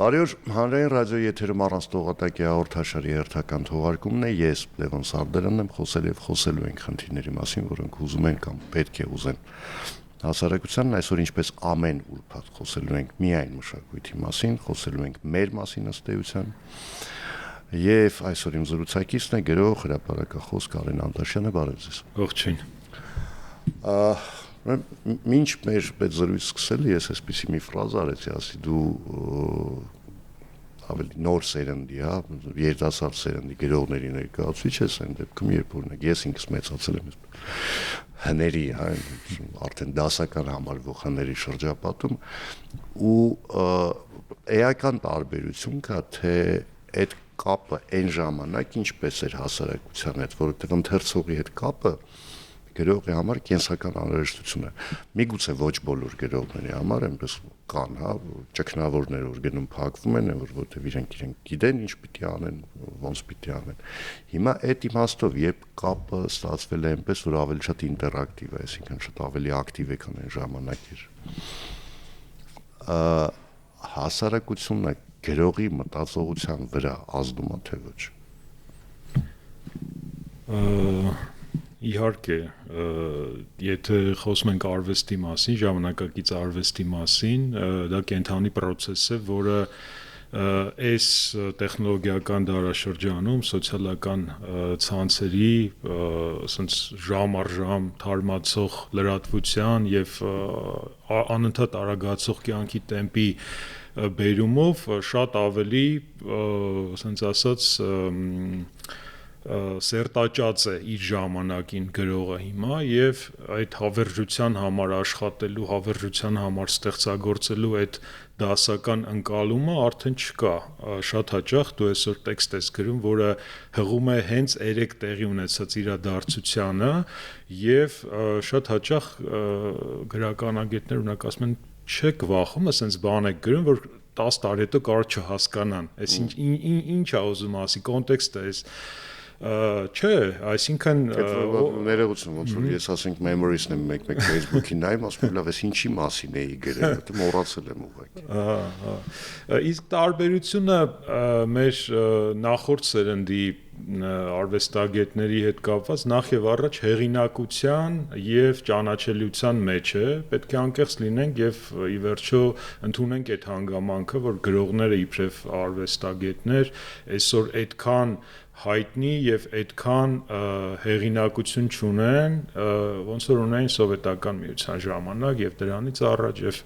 Բարի օր, հանրային ռադիոյի եթերում առանց տողատակի հաղորդաշարի հերթական թողարկումն է, ես Լևոն Սարդարանն եմ խոսել եւ խոսելու ենք խնդիրների մասին, որոնք ուզում են կամ պետք է ուզեն հասարակությանն այսօր ինչպես ամեն ուրբաթ խոսելու ենք միայն մշակույթի մասին, խոսելու ենք մեր մասին ըստ էության եւ այսօր իմ զրուցակիցն է գրող հրապարակախոս Կարեն Անդաշյանը, բարև ձեզ։ Ողջույն։ Մինչ մեր պետ զրույց սկսել ես այսպեսի մի ֆրազ արեցի, ասի դու ավելի նոր սերնդի, հա, երիտասարդ սերնդի գրողների ներկայացուցիչ ես, այն դեպքում երբ օրինակ ես ինքս մեծացել եմ հների, հա, արդեն դասական համարվող հների շրջապատում ու էական տարբերություն կա, թե այդ կապը այն ժամանակ ինչպես էր հասարակության հետ, որովհետև ընթերցողի հետ կապը գրողի համար կենսական անհրաժեշտություն է։ Միգուցե ոչ բոլոր գրողների համար այնպես կան, հա, ճգնավորներ, որ գնում փակվում են, որովհետև իրենք գիտեն ինչ պիտի անեն, ոնց պիտի անեն։ Հիմա այդ իմաստով, երբ կապը ստացվել է այնպես, որ ավելի շատ ինտերակտիվ է, այսինքն շատ ավելի ակտիվ է, քան այն ժամանակ էր։ Հասարակությունը գրողի մտածողության վրա ազդում է թե ոչ։ Իհարկե, եթե խոսում ենք արվեստի մասին, ժամանակակից արվեստի մասին, դա կենթանի process է, որը այս տեխնոլոգիական դարաշրջանում սոցիալական ցանցերի ասենց ժամ առ ժամ թարմացող լրատվության եւ անընդհատ արագացող կյանքի տեմպի բերումով շատ ավելի ասենց ասած սերտաճած է իր ժամանակին գրողը հիմա եւ այդ հավերժության համար աշխատելու, հավերժության համար ստեղծագործելու այդ դասական ընկալումը արդեն չկա։ Շատ հաճախ դու այսօր տեքստ ես գրում, որը հղում է հենց երեք տեղի ունեցած իրադարձությանը եւ շատ հաճախ գրականագետներ ունակ ասում են չեք վախում, ասենց բան եք գրում, որ 10 տարի հետո կարող չհասկանան։ Այս ինչ է ուզում ասի, կոնտեքստը է չէ, այսինքն ներողություն, ոնց որ ես ասենք memories-ն եմ մեկ-մեկ Facebook-ին նայում, ասում եմ լավ, ես ինչի մասին էի գրել, որտեղ մոռացել եմ ուղղակի։ Իսկ տարբերությունը մեր նախորդ սերնդի արվեստագետների հետ կապված նախ եւ առաջ հեղինակության եւ ճանաչելիության մեջ է, պետք է անկեղծ լինենք եւ ի վերջո ընդունենք այդ հանգամանքը, որ գրողները իբրև արվեստագետներ այսօր այդքան հայտնի եւ այդքան հեղինակություն չունեն, ոնց որ ունեն սովետական միության ժամանակ եւ դրանից առաջ եւ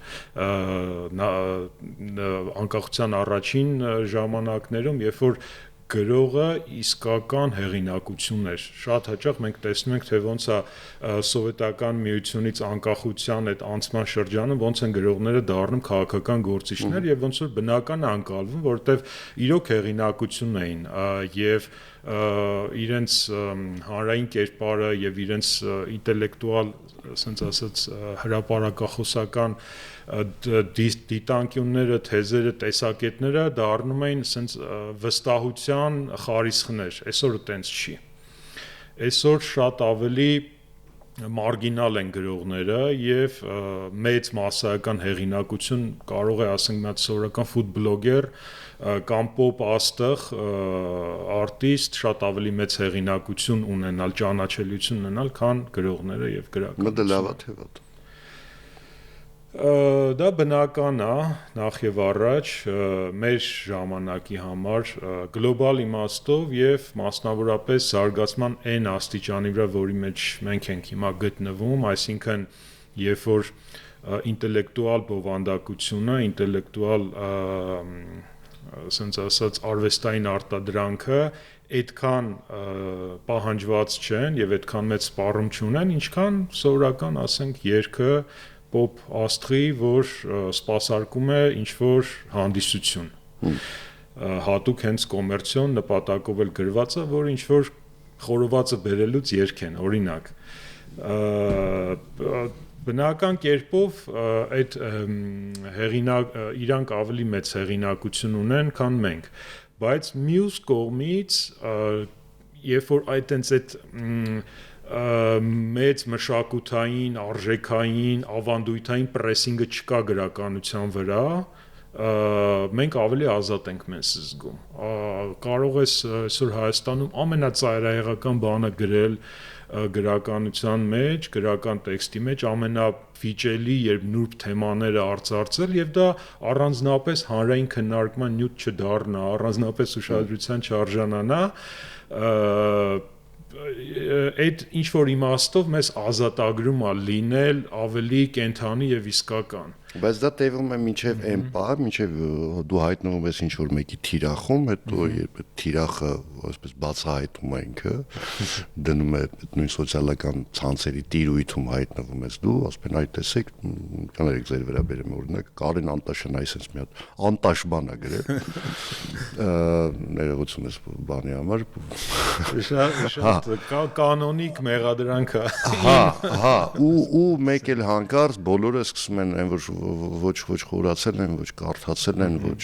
անկախության առաջին ժամանակներում, երբ որ գրողը իսկական հեղինակություն էր։ Շատ հաճախ մենք տեսնում ենք, թե ոնց է սովետական միությունից անկախության այդ անցման շրջանը ոնց են գրողները դառնում քաղաքական գործիչներ եւ ոնց որ բնական է անցալվում, որովհետեւ իրոք հեղինակություն էին եւ իրենց հանրային կերպարը եւ իրենց ինտելեկտուալ, ասենց ասած, հրապարակախոսական դիտանկյունները, թեզերը, տեսակետները դառնում էին ասենց վստահության խարիսխներ։ Այսօր այտենց չի։ Այսօր շատ ավելի մարգինալ են գրողները եւ մեծ մասսայական հեղինակություն կարող է ասենք մի հատ սովորական ֆուդ բլոգեր կամ պոպ աստղ արտիստ շատ ավելի մեծ հեղինակություն ունենալ, ճանաչելիություն ունենալ, քան գրողները եւ գրականները։ Դա լավ է թե վատ։ Դա բնական է նախ եւ առաջ մեր ժամանակի համար գլոբալ իմաստով եւ մասնավորապես զարգացման այն աստիճանի վրա, որի մեջ մենք ենք հիմա գտնվում, այսինքն երբ որ ինտելեկտուալ բովանդակությունը, ինտելեկտուալ ասենց ասած արվեստային արտադրանքը այդքան պահանջված չեն եւ այդքան մեծ սպառում չունեն, ինչքան սովորական, ասենք, երգը պոպ աստղի, որ սպասարկում է ինչ-որ հանդիսություն։ Հատուկ հենց կոմերցիոն նպատակով էլ գրված է, որ ինչ-որ խորովածը բերելուց երգ են, օրինակ։ Բնական կերպով այդ իրանք ավելի մեծ հեղինակություն ունեն, քան մենք, բայց մյուս կողմից, երբ որ այդ մեծ մշակութային, արժեքային, ավանդույթային պրեսինգը չկա գրականության վրա, մենք ավելի ազատ ենք մեզ զգում։ Կարող ես այսօր Հայաստանում ամենածայրահեղական բանը գրել գրականության մեջ, գրական տեքստի մեջ ամենավիճելի, երբ նուրբ թեմաները արծարծել եւ դա առանձնապես հանրային քննարկման նյութ չդառնա, առանձնապես ուշադրության չարժանանա, այդ ինչ որ իմաստով մեզ ազատագրում է լինել ավելի կենթանի եւ իսկական։ Բայց դա տևում է մինչև այն պահ, մինչև դու հայտնվում ես ինչ որ մեկի թիրախում, հետո երբ թիրախը այսպես բացահայտում է ինքը, դնում է նույն սոցիալական ցանցերի տիրույթում հայտնվում ես դու, ասում են այ տեսեք, կաներեք ձեր վրա բերեմ օրինակ, Կարեն Անտաշյանը այսպես մի հատ անտաշ բան է գրել։ Ներողություն ես բանի համար։ Շատ կանոնիկ մեղադրանք է։ Հա, ու մեկ էլ հանկարծ բոլորը սկսում են այն ոչ խորացել են, ոչ կարդացել են, ոչ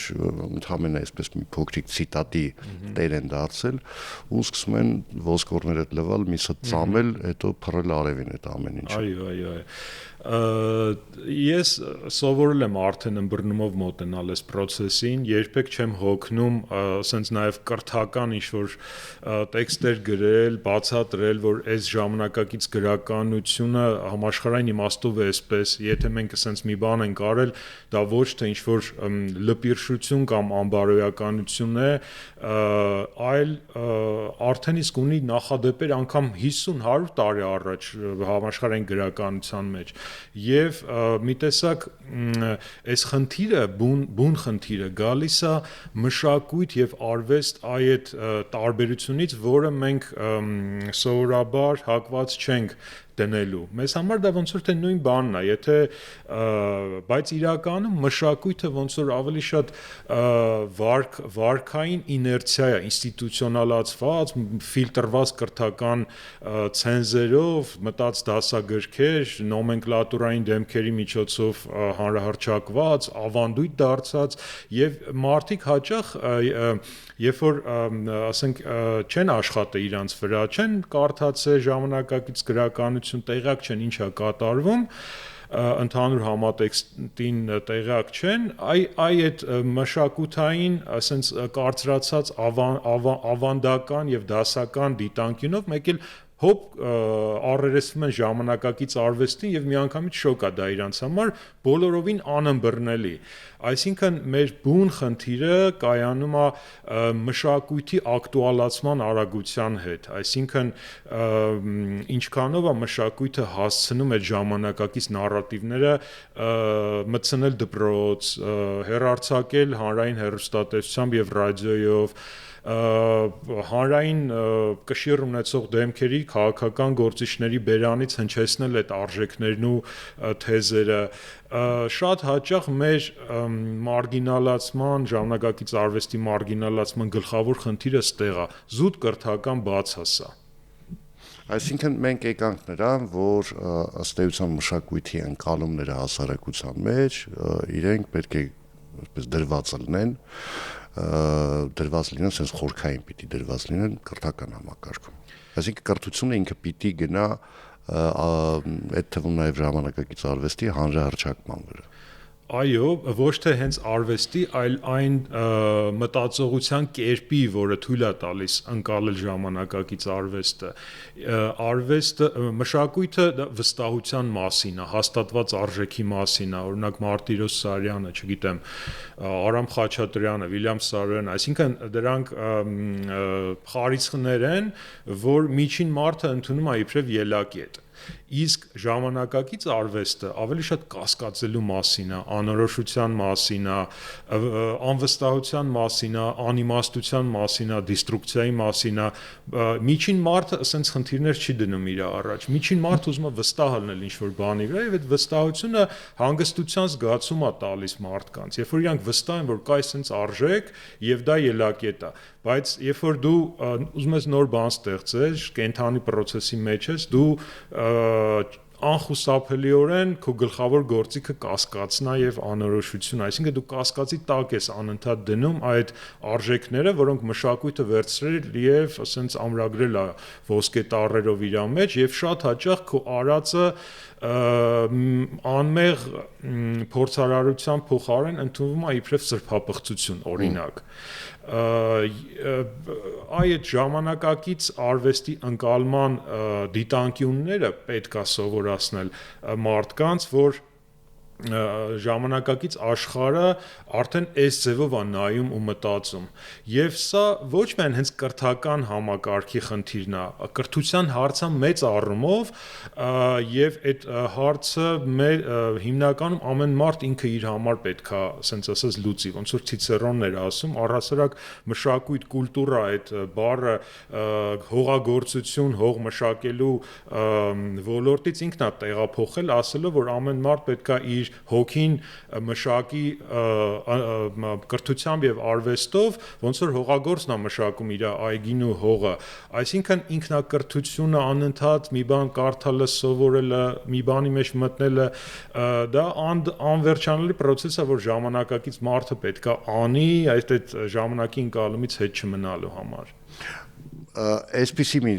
ընդհանրապես այսպես մի փոքրիկ ցիտատի տեր են դարձել ու սկսում են ոսկորները լվալ, միսը ծամել, հետո փռել արևին այդ ամեն ինչը։ Այո։ Ես սովորել եմ արդեն ըմբռնումով մոտենալ այս process-ին, երբեք չեմ հոգնում, ասենց նաև կրթական ինչ-որ տեքստեր գրել, բացատրել, որ այս ժամանակակից գրականությունը համաշխարհային իմաստով է այսպես, եթե մենք ասենց մի բան ենք արել, դա ոչ թե ինչ-որ լպիրշություն կամ անբարոյականություն է, այլ արդեն իսկ ունի նախադեպեր անգամ 50-100 տարի առաջ համաշխարհային գրականության մեջ եւ մի տեսակ այս խնդիրը բուն խնդիրը գալիս է մշակույթ եւ արվեստ այդ տարբերությունից, որը մենք սովորաբար հակված չենք դնելու։ Մեզ համար դա ոնց որ թե նույն բանն է, եթե բայց իրականում մշակույթը ոնց որ ավելի շատ վարքային իներցիա է, ինստիտուցիոնալացված, ֆիլտրված կրթական ցենզերով, մտած դասագրքեր, նոմենկլատուրային դեմքերի միջոցով հանրահռչակված, ավանդույթ դարձած եւ մարդիկ հաճախ երբ որ ասենք չեն աշխատել իրանց վրա, չեն կարդացել ժամանակակից գրականություն, տեղյակ չեն ինչա կատարվում, ընդհանուր համատեքստին տեղյակ չեն, այդ մշակութային, ասենց կարծրացած ավանդական եւ դասական դիտանկյունով մեկ էլ հոբ առերեսվում են ժամանակակից արվեստին եւ միանգամից շոկ է դա իրանց համար բոլորովին անըմբռնելի։ Այսինքն մեր բուն խնդիրը կայանում է մշակույթի ակտուալացման արագության հետ, այսինքն ինչքանով է մշակույթը հասցնում այդ ժամանակակից նարատիվները մտցնել դպրոց, հեռարձակել հանրային հեռուստատեսությամբ եւ ռադիոյով, հանրային կշիռ ունեցող դեմքերի քաղաքական գործիչների բերանից հնչեցնել այդ արժեքներն ու թեզերը, շատ հաճախ մեր մարգինալացման, ժամանակակից արվեստի մարգինալացման գլխավոր խնդիրը ստեղ է, զուտ կրթական բացասա։ Այսինքն մենք եկանք նրան, որ ըստ էության մշակույթի ընկալումները հասարակության մեջ իրենք պետք է այսպես դրված լինեն, դրված լինեն, sense խորքային պիտի դրված լինեն կրթական համակարգում։ Այսինքն կրթությունը ինքը պիտի գնա այդ թվում նաև ժամանակակից արվեստի հանրահռչակման վրա։ Այո, ոչ թե հենց արվեստի, այլ այն մտածողության կերպի, որը թույլ է տալիս ընկալել ժամանակակից արվեստը։ Արվեստը, մշակույթը վստահության մասին է, հաստատված արժեքի մասին է, օրինակ Մարտիրոս Սարյանը, չգիտեմ, Արամ Խաչատրյանը, Վիլյամ Սարոյանը, այսինքն դրանք խարիցքներ են, որ միջին մարդը ընդունում է իբրև ելակետ։ Իսկ ժամանակակից արվեստը ավելի շատ կասկածելու մասին է, անորոշության մասին է, անվստահության մասին է, անիմաստության մասին է, դիստրուկցիայի մասին է, միջին մարդը ասենց խնդիրներ չի դնում իր առաջ, միջին մարդը ուզում է վստահ լինել ինչ-որ բանի վրա եւ այդ վստահությունը հանգստության զգացում է տալիս մարդկանց, երբ որ իրանք վստահ են, որ կա այսպես արժեք եւ դա ելակետ է, բայց երբ որ դու ուզում ես նոր բան ստեղծել, կենթանի process-ի մեջ ես, դու անխուսափելիորեն քո գլխավոր գործիքը կասկածն է եւ անորոշություն, այսինքն դու կասկածի տակ ես անընդհատ դնում այդ արժեքները, որոնք մշակույթը վերցրել եւ ասենց ամրագրել է ոսկե տառերով իր մեջ եւ շատ հաճախ քո արածը անմեղ փորձարարության փոխարեն ընդունվում է իբրև սրբապղծություն, օրինակ այդ ժամանակակից արվեստի ընկալման դիտանկյունները պետք է սովորացնել մարդկանց, որ ժամանակակից աշխարհը արդեն այս ձևով է նայում ու մտածում եւ սա ոչ միայն հենց կրթական համակարգի խնդիրն է, կրթության հարցը մեծ առումով եւ այդ հարցը հիմնականում ամեն մարդ ինքը իր համար պետքա ասենց ասած լուծի, ոնց որ Ցիցերոնն էր ասում, առհասարակ մշակույթ, կուլտուրա այդ բառը հողագործություն, հող մշակելու ոլորտից ինքն է տեղափոխել, ասելով որ ամեն մարդ պետքա իր հոգին մշակի կրթությամբ եւ արվեստով, ոնց որ հողագործն է մշակում իր այգին ու հողը, այսինքն ինքնակրթությունը անընդհատ մի բան կարդալը, սովորելը, մի բանի մեջ մտնելը, դա անվերջանալի process է, որ ժամանակակից մարդը պետքա անի, այդ ժամանակի ընկալումից հետ չմնալու համար։ Այսպիսի մի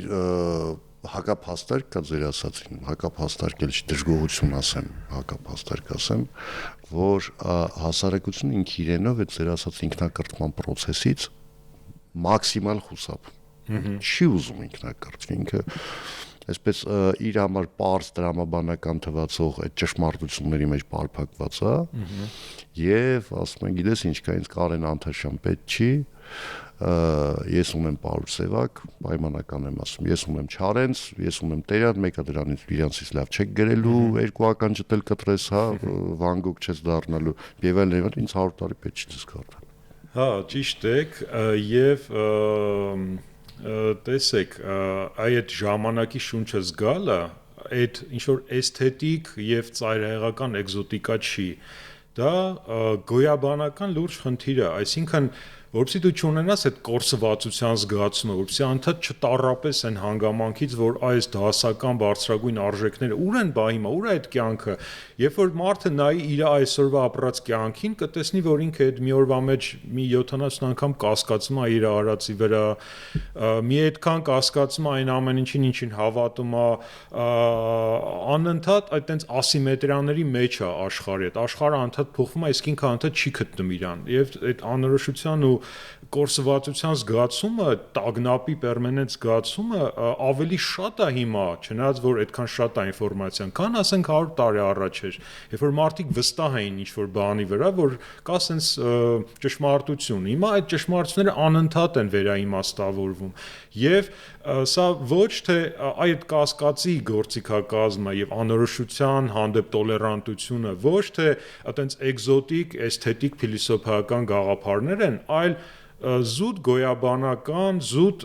հակափաստարկ կա ձեր ասածին, հակափաստարկ էլ չի դժգոհություն ասեմ, հակափաստարկ ասեմ, որ հասարակությունը ինքը իրենով այդ ձեր ասած ինքնակրթման process-ից մաքսիմալ խուսափում։ Չի ուզում ինքնակրթվի, ինքը այսպես իր համար պարզ դրամաբանական թվացող այդ ճշմարտությունների մեջ պարփակված է եւ ասում են գիտես ինչ կա, ինձ Կարեն Անթաշյան պետք չի, ես ունեմ Պաուլ Սևակ, պայմանական եմ ասում, ես ունեմ Չարենց, ես ունեմ Տերյան, մեկը դրանից իրանցից լավ չեք գրելու, երկուական ջտել կտրես, հա, Վան Գոգ չես դառնալու, եւ այլն, ինձ 100 տարի պետք չի դες կարդալ։ Հա, ճիշտ եք, եւ տեսեք, այդ ժամանակի շունչը զգալը, այդ ինչ որ էսթետիկ եւ ծայրահեղական էկզոտիկա չի, դա գոյաբանական լուրջ խնդիր է, այսինքն որպեսզի դու չունենաս այդ կորսվածության զգացումը, որպեսզի անդադ չտառապես այն հանգամանքից, որ այս դասական բարձրագույն արժեքները ուր են բա հիմա, ուր է այդ կյանքը, երբ որ մարդը նայի իր այսօրվա ապրած կյանքին, կտեսնի, որ ինքը այդ մի օրվա մեջ մի 70 անգամ կասկածում է իր արածի վրա, մի այդքան կասկածում է այն ամեն ինչին հավատում է, անընդհատ այդ տենց ասիմետրիաների մեջ է աշխարհը, այդ աշխարհը անդադ փոխվում է, իսկ ինքը անդադ չի գտնում իրան, եւ այդ անորոշության ու կորսվածության զգացումը, տագնապի պերմանենտ զգացումը ավելի շատ է հիմա, չնայած որ այդքան շատ է ինֆորմացիան, քան ասենք 100 տարի առաջ էր, երբ որ մարդիկ վստահ էին ինչ-որ բանի վրա, որ կա sense ճշմարտություն։ Հիմա այդ ճշմարտությունները անընդհատ են վերաիմաստավորվում, եւ սա ոչ թե այդ կասկածի գործիքակազմը եւ անորոշության հանդեպ տոլերանտությունը ոչ թե այտենց էկզոտիկ, էսթետիկ փիլիսոփայական գաղափարներ են, այլ զուտ գոյաբանական, զուտ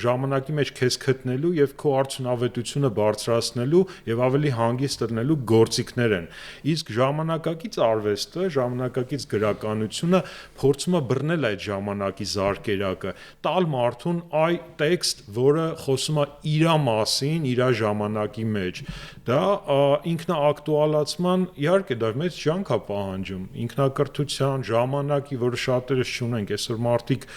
ժամանակի մեջ քեզ գտնելու եւ քո արդյունավետությունը բարձրացնելու եւ ավելի հանգիստ տնելու գործիքներ են։ Իսկ ժամանակակից արվեստը, ժամանակակից գրականությունը փորձում է բռնել այդ ժամանակի զարկերակը, տալ մարդուն այ տեքստ, որը խոսում է իր մասին, իր ժամանակի մեջ։ Դա ինքնաակտուալացման, իհարկե դա մեծ ջանք է պահանջում, ինքնակրթության, ժամանակի, որը շատերս չունենք, այսօր մարդիկ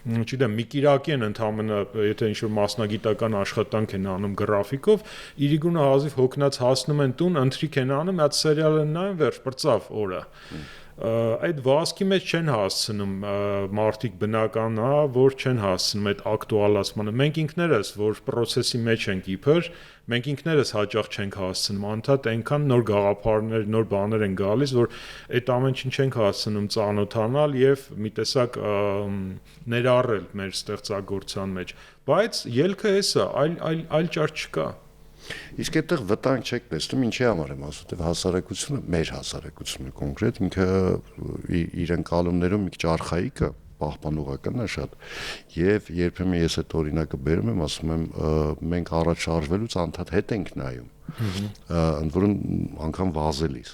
չգիտեմ, մի կիրակի են ընդհանրապես, եթե ինչ-որ մասնագիտական աշխատանք են անում գրաֆիկով, իրիկունը հազիվ հոգնած հասնում են տուն, ընթրիք են անում, այդ սերիալը նայում, վերջ բրծավ օրը։ Այդ վազքի մեջ չեն հասցնում մարդիկ բնական է, որ չեն հասցնում այդ ակտուալացմանը։ Մենք ինքներս, որ process-ի մեջ ենք իբր, մենք ինքներս հաճախ չենք հասցնում, անդադ այնքան նոր գաղափարներ, նոր բաներ են գալիս, որ այդ ամեն ինչին չենք հասցնում ծանոթանալ եւ մի տեսակ ներառել մեր ստեղծագործության մեջ։ Բայց ելքը էսա, այլ ճար չկա։ Իսկ այդտեղ վտանգ չեք տեսնում, ինչի համար եմ ասում, թե հասարակությունը, մեր հասարակությունը կոնկրետ ինքը իր ընկալումներում մի քիչ արխայիկ է, պահպանողական է շատ, եւ երբեմն ես այդ օրինակը բերում եմ, ասում եմ, մենք առաջ շարժվելուց անդադ հետ ենք նայում, ընդ որում անգամ վազելիս։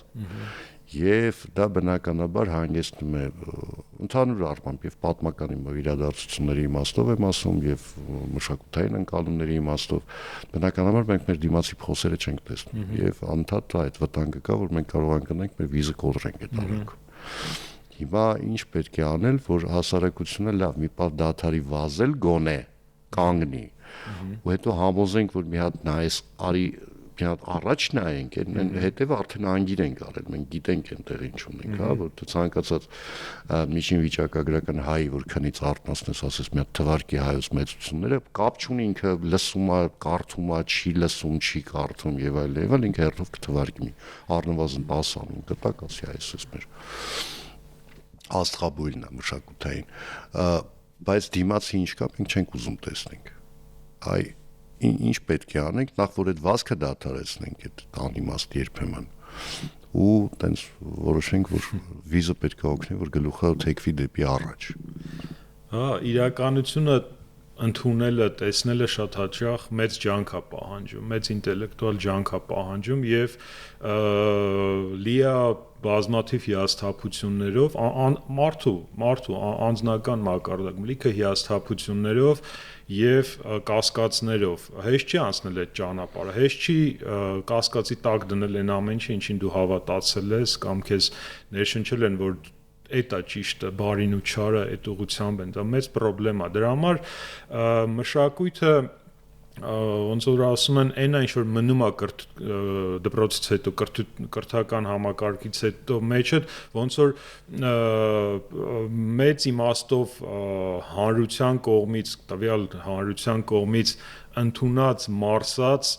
Եվ դա բնականաբար հանգեցնում է ընդհանուր առմամբ եւ պատմական իրադարձությունների իմաստով եմ ասում եւ մշակութային ընկալումների իմաստով բնականաբար մենք մեր դիմացի փոսերը չենք տեսնում եւ անդադար այդ վտանգը կա, որ մենք կարող ենք գնանք մեր վիզը կորրենք այդ առարկում։ Հիմա ինչ պետք է անել, որ հասարակությունը լավ մի պահ դադարի վազել գոնե կանգնի ու հետո համոզենք, որ մի հատ նայես արի մի հատ առաջ նայենք, այն հետևը արդեն անգիր ենք արել, մենք գիտենք այնտեղ ինչ ունենք, հա, որ դու ցանկացած միջին վիճակագրական հայի, որ քնից արտնասնես, ասես մի հատ թվարկի հայոց մեծությունները, կապ չունի ինքը լսում է, կարդում է, չի լսում, չի կարդում եւ այլն, ինքը հերթով կթվարկի մի առնվազն 10 անուն կտակ, ասի այսպես մեր աստղաբույլն է մշակութային, բայց դիմացի ինչ կա, մենք չենք ուզում տեսնենք։ Այ ինչ պետք է անենք, նախ որ այդ վազքը դադարեցնենք, այդ անիմաստ երբեմն ու տենց որոշենք, որ վիզը պետք է օգնի, որ գլուխը թեքվի դեպի առաջ։ Հա, իրականությունը ընդունելը, տեսնելը շատ հաճախ մեծ ջանք է պահանջում, մեծ ինտելեկտուալ ջանք է պահանջում եւ լիա բազմաթիվ հիասթափություններով մարդու անձնական մակարդակում լիքը հիասթափություններով եւ կասկածներով հեշտ չի անցնել այդ ճանապարհը, հեշտ չի կասկածի տակ դնել այն ամեն ինչ, ինչին դու հավատացել ես կամ քեզ ներշնչել են, որ էտա ճիշտը, բարին ու չարը այդ ուղղությամբ են, դա մեծ խնդրեմ է։ Դրա համար մշակույթը ոնց որ ասում են, այն ինչ որ մնում է դպրոցից հետո կրթական համակարգից հետո մեջը, ոնց որ մեծ իմաստով հանրության կողմից, տվյալ հանրության կողմից ընդունած, մարսած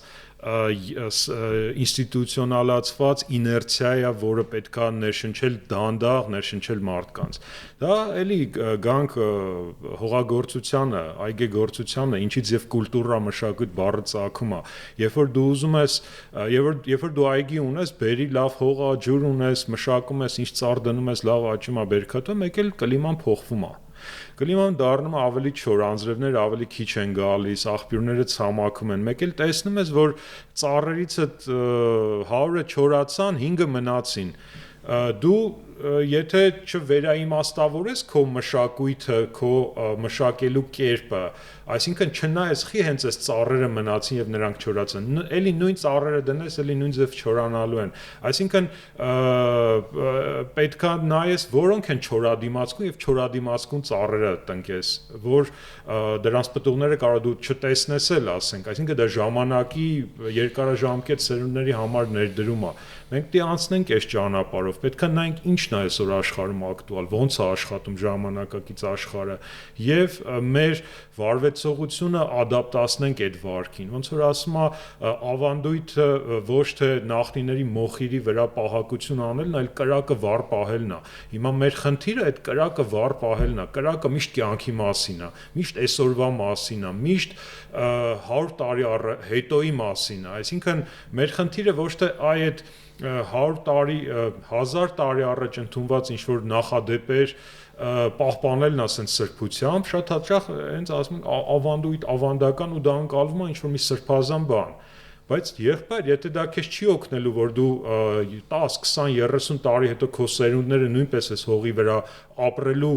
ինստիտուցիոնալացված իներցիա է, որը պետքա ներշնչել դանդաղ, ներշնչել մարդկանց։ Դա էլի գանք հողագործությանը, այգեգործությանը, ինչից եւ կուլտուրա մշակույթ բառը ծագում է։ Երբ որ դու ուզում ես, երբ որ դու այգի ունես, բերի լավ հողա, ջուր ունես, մշակում ես, ինչ ծառ դնում ես, լավ աճում է, բերքատո, մեկ էլ կլիման փոխվում է։ Կլիման դառնում է ավելի չոր, անձրևները ավելի քիչ են գալիս, աղբյուրները ցամաքում են։ Մեկ էլ տեսնում ես, որ ծառերից 100-ը չորացան, 5-ը մնացին։ Դու եթե չվերաիմաստավորես քո մշակույթը, քո մշակելու կերպը, այսինքն չնայես խի հենց այս ծառերը մնացին եւ նրանք չորացան, էլի նույն ծառերը դնես, էլի նույն ձև չորանալու են։ Այսինքն պետքա նայես որոնք են չորադիմացկուն եւ չորադիմացկուն ծառերը տնկես, որ դրանց պտուղները կարող դու չտեսնես էլ, ասենք, այսինքն դա ժամանակի երկարաժամկետ սերունդների համար ներդրում է։ Մենք դի անցնենք այս ճանապարհով, պետքա նայենք ինչն է այսօր աշխարհում ակտուալ, ոնց է աշխատում ժամանակակից աշխարհը եւ մեր վարվեցողությունը ադապտացնենք այդ վարքին։ Ոնց որ ասում է, ավանդույթը ոչ թե նախնիների մոխիրի վրա պահակություն անելն, այլ կրակը վառ պահելն է։ Հիմա մեր խնդիրը այդ կրակը վառ պահելն է։ Կրակը միշտ կյանքի մասին է, միշտ այսօրվա մասին է, միշտ 100 տարի հետոյի մասին է։ Այսինքն մեր խնդիրը ոչ թե այդ 100 տարի, 1000 տարի առաջ ընդունված ինչ-որ նախադեպեր պահպանելն ասենց սրբությամբ, շատ հաճախ հենց ասում են ավանդույթ, ավանդական ու դա անցալվում է ինչ-որ մի սրբազան բան։ Բայց եղբայր, եթե դա քեզ չի օգնելու, որ դու 10, 20, 30 տարի հետո քո սերունդները նույնպես այս հողի վրա ապրելու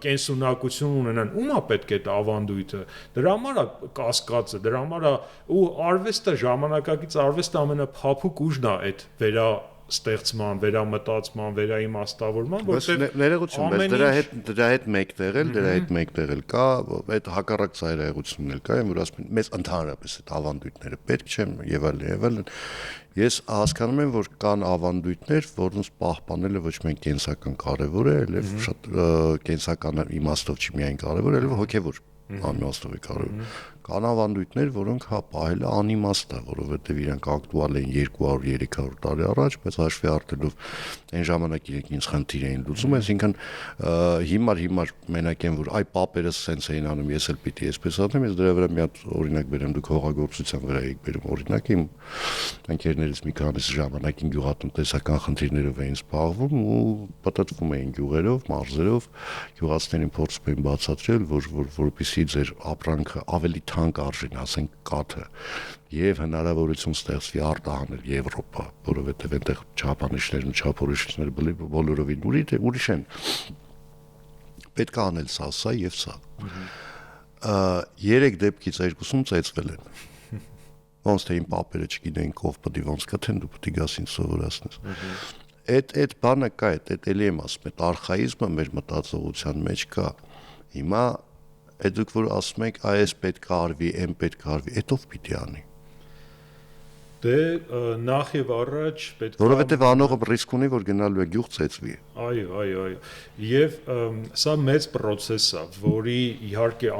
կենսունակություն ունենան, ում է պետք է այդ ավանդույթը։ Դրա համար է կասկածը, դրա համար է ու արվեստը, ժամանակակից արվեստը ամենափափուկ ուժն է այդ ստեղծման, վերամտածման, վերաիմաստավորման, որտեղ ներողություն, բայց դրա հետ մեկտեղել կա այդ հակառակ ծայրահեղությունն էլ կա, որ ասում են մեզ ընդհանրապես այդ ավանդույթները պետք չեն եւ այլն։ Ես հասկանում եմ, որ կան ավանդույթներ, որոնց պահպանելը ոչ միայն կենսական կարևոր է, այլև շատ կենսական իմաստով չի միայն կարևոր, այլև հոգեվոր անիմաստով է կարևոր։ Կան ավանդույթներ, որոնք պահելը անիմաստ է, որովհետև իրանք ակտուալ են 200-300 տարի առաջ, բայց հաշվի առնելով այն ժամանակ իրենք ինձ խնդիր էին լուծում, այսինքն հիմար մենակ են, որ այ պապերս սենց էին անում, ես էլ պիտի այսպես անեմ, ես դրա վրա մի հատ օրինակ բերեմ, դուք հողագործության վրա եք բերում օրինակ, իմ ընկերներից մի քանիսը ժամանակին գյուղատնտեսական խնդիրներով էին զբաղվում ու պատտվում էին գյուղերով, մարզերով, գյուղացիներին փորձում էին բացատրել, որպեսզի որպեսզի ձեր ապրանքը ավելի թանկ արժին, ասենք կաթը, եւ հնարավորություն ստեղծվի արտահանել Եվրոպա, որովհետեւ այնտեղ չափանիշներն ու չափորոշիչները բոլորովին ուրիշ են։ Պետք է անել սա եւ սա։ 3 դեպքից 2-ում ծեծվել են։ Ոնց թե իմ պապերը չգիտեին ով պետք է ոնց կա թե դու պետք է գաս ինձ սովորացնես։ Այդ բանը կա, այդ էլի եմ ասում, այդ արխայիզմը մեր մտածողության մեջ կա։ Հիմա այդ դուք որ ասում եք այս պետք է արվի, այն պետք է արվի, այդ ով պիտի անի։ Դե նախ եւ առաջ պետք է որովհետեւ անողը ռիսկ ունի որ գնալու է գյուղ ծեծվի։ Այո։ Եվ սա մեծ process է, որի իհարկե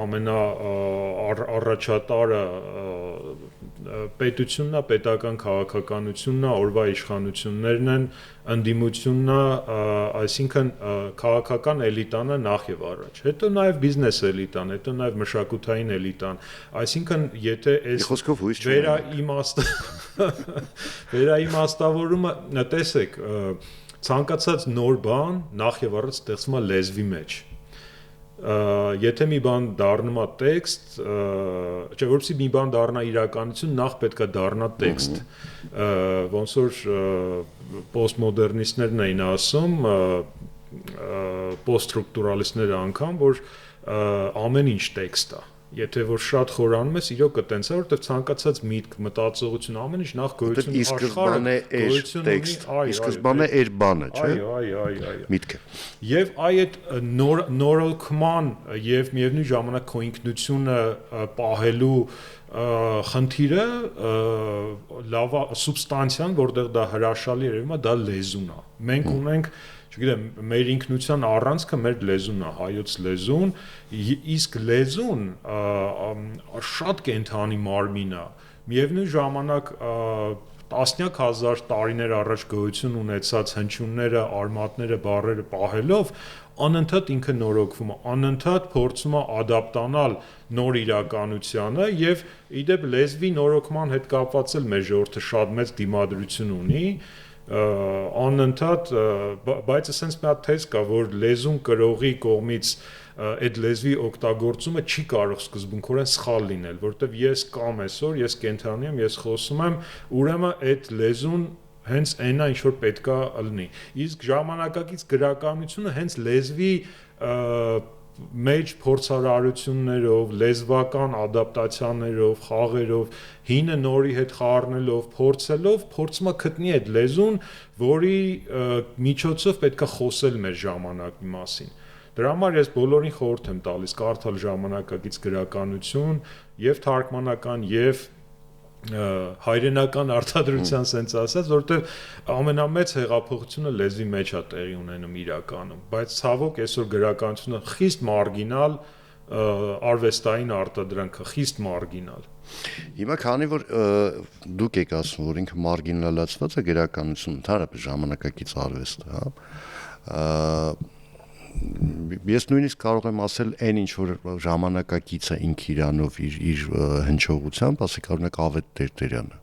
առաջատարը պետությունն է, պետական քաղաքականությունն է, օրվա իշխանություններն են, ընդդիմությունն է, այսինքն քաղաքական էլիտան է նախ եւ առաջ։ Հետո նաեւ բիզնես էլիտան, հետո նաեւ մշակութային էլիտան։ Այսինքն եթե այս վերաիմաստավորումը տեսեք, ցանկացած նոր բան նախ եւ առաջ ստեղծվում է լեզվի մեջ։ Եթե մի բան դառնում է տեքստ, չէ, որպեսզի մի բան դառնա իրականություն, նախ պետք է դառնա տեքստ։ Ոնց որ պոստմոդեռնիստներն էին ասում, պոստստրուկտուրալիստները անգամ, որ ամեն ինչ տեքստ է։ Եթե որ շատ խորանում ես, իրոք այտենց է, որովհետև ցանկացած միտք, մտածողություն, ամեն ինչ նախ գոյություն աշխարհը գոյություն ունի, սկզբանե էր բանը, չէ՞։ Այո։ Միտքը։ Եվ այդ նորոգման եւ միևնույն ժամանակ քո ինքնությունը պահելու խնդիրը լավ սուբստանցիան, որտեղ դա հրաշալի երևում է, դա լեզուն է։ Մենք ունենք չգիտեմ, մեր ինքնության առանցքը մեր լեզուն է, հայոց լեզուն, իսկ լեզուն շատ կենթանի մարմին է։ Միևնույն ժամանակ տասնյակ հազար տարիներ առաջ գոյություն ունեցած հնչյունները, արմատները, բառերը պահելով անընդհատ ինքը նորոգվում է, անընդհատ փորձում է ադապտանալ նոր իրականությանը եւ իդեպ լեզվի նորոգման հետ կապված էլ մեր ժողովուրդը շատ մեծ դիմադրություն ունի անընդհատ, բայց ասենց մի հատ թեզ կա, որ լեզուն կրողի կողմից այդ լեզվի օգտագործումը չի կարող սկզբունքորեն սխալ լինել, որովհետև ես կամ այսօր, ես կենթանի եմ, ես խոսում եմ, ուրեմն այդ լեզուն հենց այնա ինչ որ պետքա լինի։ Իսկ ժամանակակից գրականությունը հենց լեզվի մեջ փորձարարություններով, լեզվական ադապտացիաներով, խաղերով, հինը նորի հետ խառնելով, փորձելով, փորձում է գտնի այդ լեզուն, որի միջոցով պետքա խոսել մեր ժամանակի մասին։ Դրա համար ես բոլորին խորհուրդ եմ տալիս կարդալ ժամանակակից գրականություն, եւ թարգմանական, եւ հայրենական արտադրության sense ասած, որովհետև ամենամեծ հեղափոխությունը լեզվի մեջ է տեղի ունենում իրականում, բայց ցավոք այսօր գրականությունը խիստ մարգինալ արվեստային արտադրանքը խիստ մարգինալ։ Հիմա քանի որ դուք եք ասում, որ ինքը մարգինալացված է գրականությունը, ընդհանրապես ժամանակակից արվեստը, հա, ես նույնիսկ կարող եմ ասել այն ինչ որ ժամանակակից է ինք իրանով իր հնչողությամբ, ասեք օրինակ Ավետ Տերտերյանը։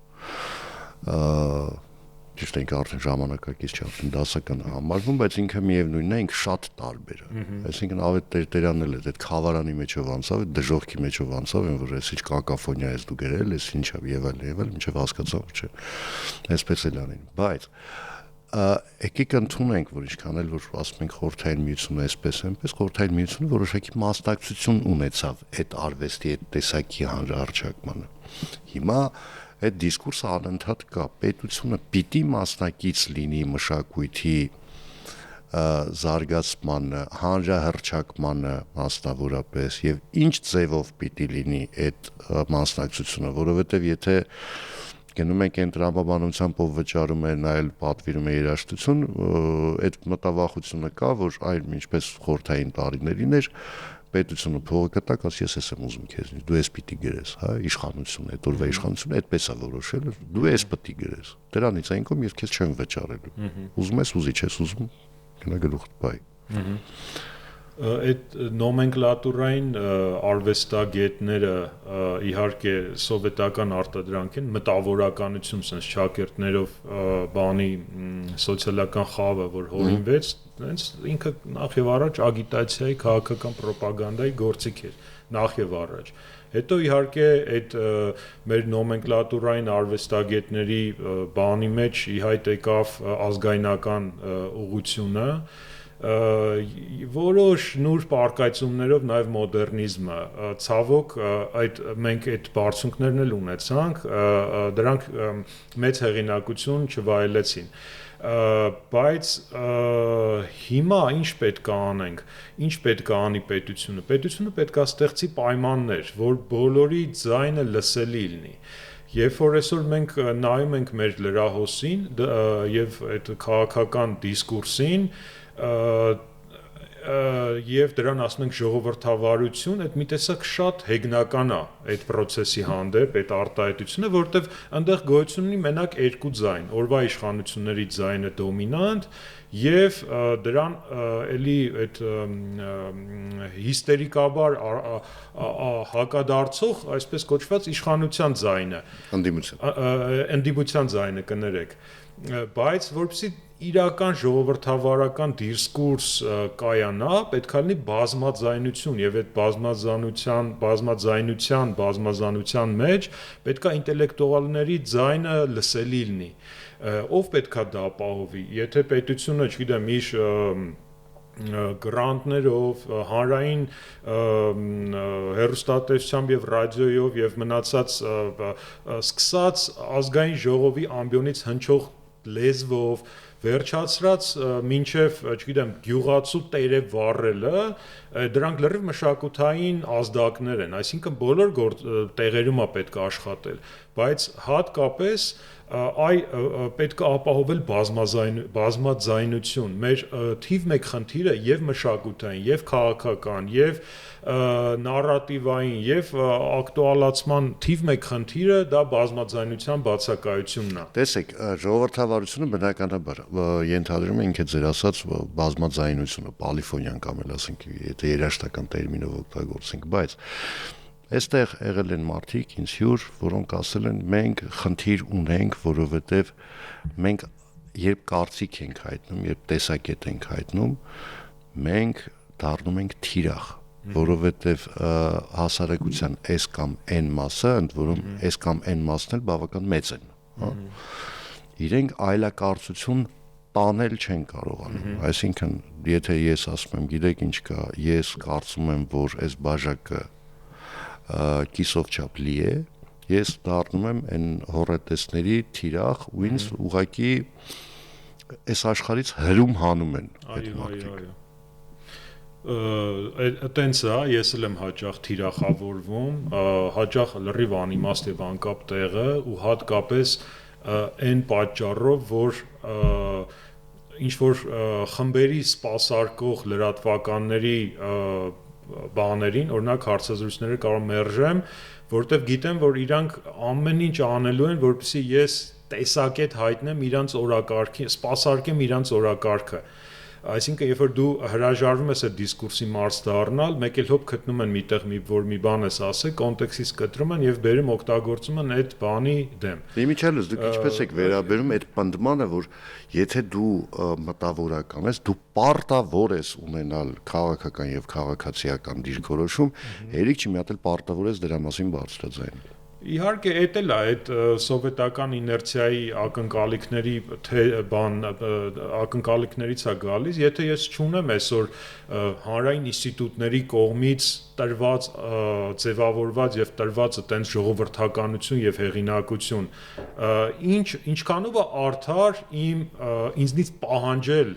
Ճիշտ է, ինքը արդեն ժամանակակից չէ, արդեն դասական է համարվում, բայց ինքը միևնույնն է, ինքը շատ տարբեր է։ Այսինքն Ավետ Տերտերյանն էլ այդ խավարանի մեջով անցավ, այդ դժոխքի մեջով անցավ, այն որ այսինչ կակաֆոնիա ես դու գրել, ես ինչա եւ այլ, մինչեւ հասկացա, որ չէ։ Այսպես էլ անին, բայց եկեք ընդունենք, որ ինչքան էլ որ ասում ենք խորհրդային միությունը այսպես այնպես, խորհրդային միությունը որոշակի մասնակցություն ունեցավ այդ արվեստի այդ տեսակի հանրահռչակմանը։ Հիմա այդ դիսկուրսը անընդհատ կա, պետությունը պիտի մասնակից լինի մշակույթի զարգացմանը, հանրահռչակմանը մասնավորապես եւ ինչ ձևով պիտի լինի այդ մասնակցությունը, որովհետեւ եթե գնում ենք այն տրամաբանությամբ ով վճարում է նայել պատվիրում է երաժշտություն, այդ մտավախությունը կա, որ այն ինչպես խորհրդային տարիներին էր, պետությունը փողը կտակ, ասի ես եմ ուզում քեզնից, դու ես պիտի գրես, հա, իշխանությունը, այդ օրվա իշխանությունը այդպես է որոշել, դու ես պիտի գրես։ Դրանից այն կողմ ես քեզ չեմ վճարելու։ Ուզում ես ուզի, չես ուզում, գնա գլուխդ բայ։ Այդ նոմենկլատուրային արվեստագետները իհարկե սովետական արտադրանք են, մտավորականություն, sense ճակերտներով բանի սոցիալական խավը, որ հորինվեց, հենց ինքը նախ եւ առաջ ագիտացիայի, քաղաքական ռոպագանդայի գործիք էր։ նախ եւ առաջ։ Հետո իհարկե այդ մեր նոմենկլատուրային արվեստագետների բանի մեջ ի հայտ եկավ ազգայնական ուղղությունը, որոշ նուրբ արկայծումներով նաև մոդեռնիզմը ցավոք մենք այդ բարձունքներն էլ ունեցանք, դրանք մեծ հեղինակություն չվայելեցին, բայց հիմա ինչ պետք է անենք, ինչ պետք է անի պետությունը պետք է ստեղծի պայմաններ, որ բոլորի ձայնը լսելի լինի։ Երբ որ այսօր մենք նայում ենք մեր լրահոսին եւ այդ քաղաքական դիսկուրսին, եւ դրան ասում ենք ժողովրդավարություն, այդ մի տեսակ շատ հեգնական է այդ process-ի հանդեպ, այդ արտահայտությունը, որովհետեւ այնտեղ գոյություն ունի մենակ երկու ձայն, օրվա իշխանությունների ձայնը դոմինանտ եւ դրան էլի այդ հիստերիկաբար հակադարձող, այսպես կոչված իշխանության ձայնը, ընդդիմության ձայնը կներեք, բայց որպեսզի իրական ժողովրդավարական դիսկուրս կայանա, պետք է լինի բազմաձայնություն եւ այդ բազմաձայնության մեջ պետք է ինտելեկտուալների ձայնը լսելի լինի։ Ով պետք է դա ապահովի, եթե պետությունը, չգիտեմ, իր գրանտներով, հանրային հեռուստատեսությամբ եւ ռադիոյով եւ մնացած սկսած ազգային ժողովի ամբիոնից հնչող լեզվով վերջացրած մինչև, չգիտեմ, գյուղացու տերև վառելը, դրանք լրիվ մշակութային ազդակներ են, այսինքն բոլոր տեղերում է պետք է աշխատել, բայց հատկապես պետք է ապահովել բազմաձայնություն։ Մեր թիվ 1 խնդիրը եւ մշակութային, եւ քաղաքական, եւ նարատիվային, եւ ակտուալացման թիվ 1 խնդիրը դա բազմաձայնության բացակայությունն է։ Տեսեք, ժողովրդավարությունը բնականաբար ենթադրում է ինքը ձեր ասած բազմաձայնությունը, պոլիֆոնիան կամ էլ ասենք, եթե երաժշտական տերմինով օգտագործենք, բայց այստեղ եղել են մարդիկ ինձ հյուր, որոնք ասել են մենք խնդիր ունենք, որովհետև մենք երբ կարծիք ենք հայտնում, երբ տեսակետ ենք հայտնում, մենք դառնում ենք թիրախ, որովհետև հասարակության S կամ N մասը, ընդ որում S կամ N մասն էլ բավական մեծ են, հա։ Իրենք այլակարծություն տանել չեն կարողանում, այսինքն եթե ես ասում եմ, գիտեք ինչ կա, ես կարծում եմ, որ այս բաժակը կիսով չափ լի է, ես դառնում եմ այն հոռետեսների թիրախ ու ինձ ուղղակի այս աշխարհից հրում հանում են այդ մարդիկ։ Այտենց է, ես էլ եմ հաճախ թիրախավորվում, հաճախ լրիվ անիմաստ եւ անկապ տեղը ու հատկապես այն պատճառով, որ ինչ որ խմբերի սպասարկող լրատվականների բաներին, օրինակ հարցազրույցները կարող մերժեմ, որովհետև գիտեմ, որ իրանք ամեն ինչ անելու են, որպեսզի ես տեսակետ հայտնեմ իրանց օրակարգի, սպասարկեմ իրանց օրակարգը։ Այսինքն, երբ որ դու հրաժարվում ես այդ դիսկուրսի մարզ դառնալ, մեկ էլ հոբ գտնում են միտեղ որ մի բան ես ասել, կոնտեքստից կտրում են եւ բերում օգտագործում են այդ բանի դեմ։ Իմիջիալս դուք ինչպես եք վերաբերում այդ պնդմանը, որ եթե դու մտավորական ես, դու պարտավոր ես ունենալ քաղաքական եւ քաղաքացիական դիրքորոշում, հերիք չի մի հատ էլ պարտավոր ես դրա մասին բարձրաձայն։ Իհարկե, էդ էլ է, այդ սովետական իներցիայի ակնկալիքների ակնկալիքներից է գալիս, եթե ես չունեմ այսօր հանրային ինստիտուտների կողմից տրված, ձևավորված եւ տրված այտենց ժողովրդականություն եւ հեղինակություն, ինչքանով է արդար ինձնից պահանջել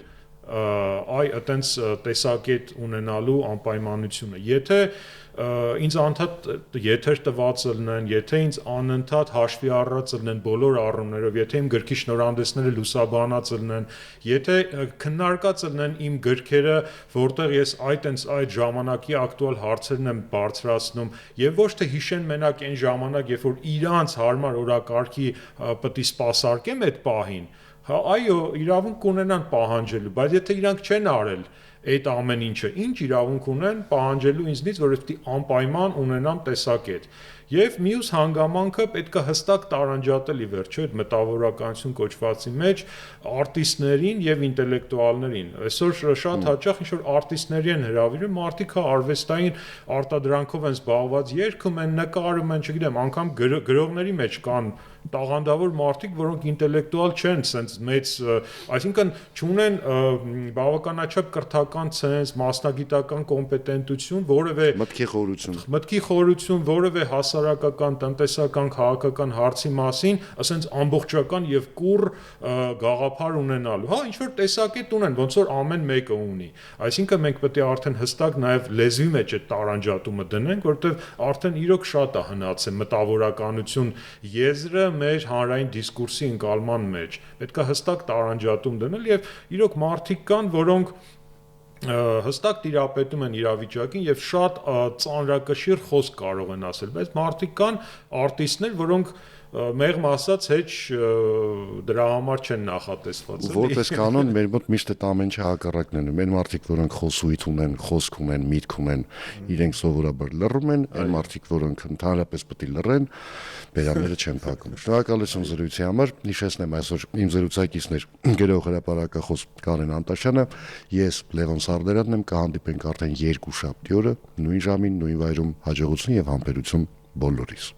այտենց տեսակետ ունենալու անպայմանությունը, եթե ինձ անդադ եթեր տված լինեն, եթե ինձ անընդհատ հաշվի առած լինեն բոլոր առումներով, եթե իմ գրքի շնորհանդեսները լուսաբանած լինեն, եթե քննարկած լինեն իմ գրքերը, որտեղ ես այդ ժամանակի ակտուալ հարցերն եմ բարձրացնում, եւ ոչ թե հիշեն մենակ այն ժամանակ, երբ որ իրանց հարմար օրակարգի պետք է սպասարկեմ այդ պահին, հա այո, իրավունք կունենան պահանջելու, բայց եթե իրանք չեն արել այդ ամեն ինչը, ինչ իրավունք ունեն պահանջելու ինձնից, որ պետք է անպայման ունենամ տեսակետ։ եւ մյուս հանգամանքը պետք է հստակ տարանջատել ի վերջո այդ մտավորականություն կոչվածի մեջ արտիստներին եւ ինտելեկտուալներին։ Այսօր շատ հաճախ ինչ որ արտիստների են հրավիրում, մարդիկ հա արվեստային արտադրանքով են զբաղված, երգում են, նկարում են, չգիտեմ, անգամ գրողների մեջ կան տաղանդավոր մարդիկ, որոնք ինտելեկտուալ չեն, sense մեծ, այսինքն չունեն բավականաչափ կրթական ցենզ, մասնագիտական կոմպետենտություն, որևէ մտքի խորություն, որևէ հասարակական, տնտեսական, քաղաքական հարցի մասին, ասենց ամբողջական եւ կուռ գաղափար ունենալու։ Հա, ինչ որ տեսակետ ունեն, ոնց որ ամեն մեկը ունի։ Այսինքն մենք պետք է արդեն հստակ նաեւ լեզվի մեջ այդ տարանջատումը դնենք, որովհետեւ արդեն իրոք շատ է հնացել մտավորականություն եզրը մեր հանրային դիսկուրսի ընկալման մեջ։ Պետք է հստակ տարանջատում դնել եւ իրոք մարդիկ կան, որոնք հստակ տիրապետում են իրավիճակին եւ շատ ծանրակշիռ խոսք կարող են ասել, բայց մարդիկ կան արտիստներ, որոնք մեղմ ասած հեչ դրա համար չեն նախատեսված։ Որպես կանոն մեր մոտ միշտ այդ ամեն ինչը հակառակն են։ Մեր մարդիկ, որոնք խոսույթ ունեն, խոսք ունեն, միտք ունեն, իրենք սովորաբար լռում են, այն մարդիկ, որոնք ընդհանրապես պետք է լռեն, բերանները չեն փակում։ Շնորհակալություն զրույցի համար։ Հիշեցնեմ այսօր իմ զրուցակիցներ գրող հրապարակախոս Կարեն Անտաշյանը, ես Լևոն Սարդարանն եմ, կհանդիպենք արդեն երկուշաբթի օրը նույն ժամին, նույն վայրում, հաջողություն եւ համբերություն բոլորիս։